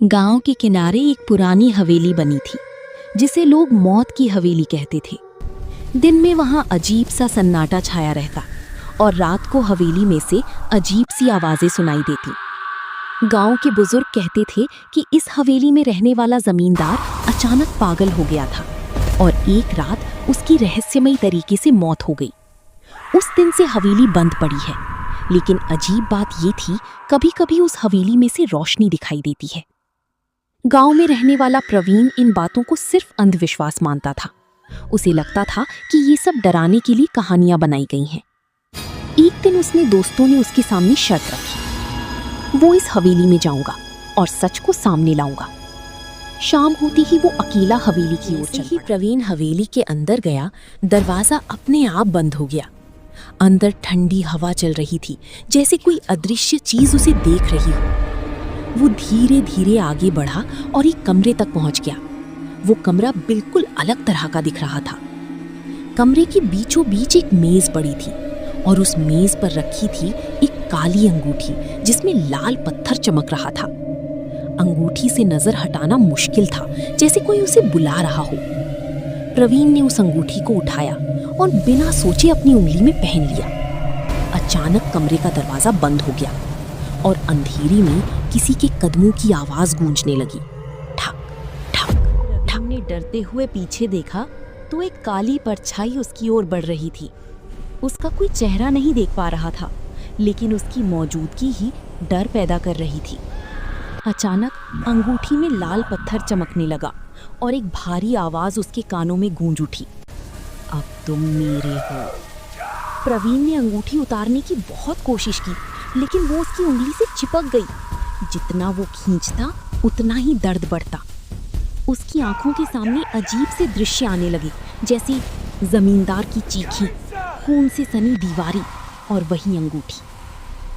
गांव के किनारे एक पुरानी हवेली बनी थी जिसे लोग मौत की हवेली कहते थे। दिन में वहां अजीब सा सन्नाटा छाया रहता और रात को हवेली में से अजीब सी आवाजें सुनाई देती। गांव के बुजुर्ग कहते थे कि इस हवेली में रहने वाला जमींदार अचानक पागल हो गया था और एक रात उसकी रहस्यमयी तरीके से मौत हो गई। उस दिन से हवेली बंद पड़ी है, लेकिन अजीब बात ये थी कभी कभी उस हवेली में से रोशनी दिखाई देती है। गांव में रहने वाला प्रवीण इन बातों को सिर्फ अंधविश्वास मानता था। उसे लगता था कि ये सब डराने के लिए कहानियां बनाई गई हैं। एक दिन उसने दोस्तों ने उसके सामने शर्त रखी, वो इस हवेली में जाऊंगा और सच को सामने लाऊंगा। शाम होती ही वो अकेला हवेली की ओर चला। प्रवीण हवेली के अंदर गया, दरवाजा अपने आप बंद हो गया। अंदर ठंडी हवा चल रही थी, जैसे कोई अदृश्य चीज उसे देख रही हो। वो धीरे धीरे आगे बढ़ा और एक कमरे तक पहुंच गया। वो कमरा बिल्कुल अलग तरह का दिख रहा था। कमरे के बीचों बीच एक मेज पड़ी थी और उस मेज पर रखी थी एक काली अंगूठी जिसमें लाल पत्थर चमक रहा था। अंगूठी से नजर हटाना मुश्किल था, जैसे कोई उसे बुला रहा हो। प्रवीण ने उस अंगूठी को उठाया और बिना सोचे अपनी उंगली में पहन लिया। अचानक कमरे का दरवाजा बंद हो गया और अंधेरी में किसी के कदमों की आवाज गूंजने लगी। ठक ठक ठक। ने डरते हुए पीछे देखा तो एक काली परछाई उसकी ओर बढ़ रही थी। उसका कोई चेहरा नहीं देख पा रहा था, लेकिन उसकी मौजूदगी ही डर पैदा कर रही थी। अचानक अंगूठी में लाल पत्थर चमकने लगा और एक भारी आवाज उसके कानों में गूंज उठी, अब तुम मेरे हो। प्रवीण ने अंगूठी उतारने की बहुत कोशिश की, लेकिन वो उसकी उंगली से चिपक गई। जितना वो खींचता उतना ही दर्द बढ़ता। उसकी आंखों के सामने अजीब से दृश्य आने लगे, जैसे जमींदार की चीखें, खून से सनी दीवारें और वही अंगूठी।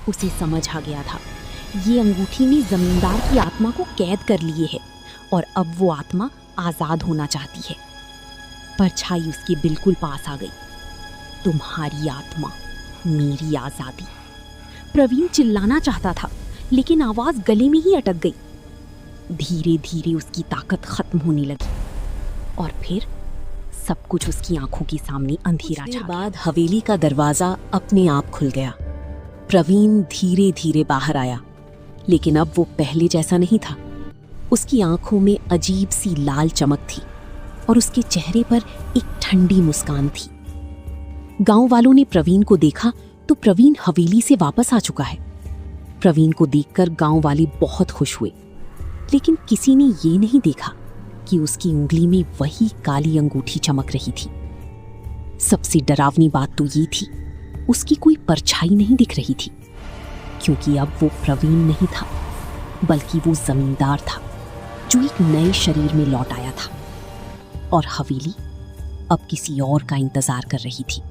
उसे समझ आ गया था, ये अंगूठी ने जमींदार की आत्मा को कैद कर लिए है और अब वो आत्मा आजाद होना चाहती है। परछाई उसके बिल्कुल पास आ गई। तुम्हारी आत्मा, मेरी आजादी। प्रवीण चिल्लाना चाहता था, लेकिन आवाज गले में ही अटक गई। धीरे धीरे उसकी ताकत खत्म होने लगी और फिर सब कुछ उसकी आंखों के सामने अंधेरा छा गया। बाद हवेली का दरवाजा अपने आप खुल गया। प्रवीण धीरे धीरे बाहर आया, लेकिन अब वो पहले जैसा नहीं था। उसकी आंखों में अजीब सी लाल चमक थी और उसके चेहरे पर एक ठंडी मुस्कान थी। गांव वालों ने प्रवीण को देखा तो प्रवीण हवेली से वापस आ चुका है। प्रवीण को देखकर गांव वाले बहुत खुश हुए, लेकिन किसी ने ये नहीं देखा कि उसकी उंगली में वही काली अंगूठी चमक रही थी। सबसे डरावनी बात तो ये थी, उसकी कोई परछाई नहीं दिख रही थी, क्योंकि अब वो प्रवीण नहीं था, बल्कि वो जमींदार था जो एक नए शरीर में लौट आया था और हवेली अब किसी और का इंतजार कर रही थी।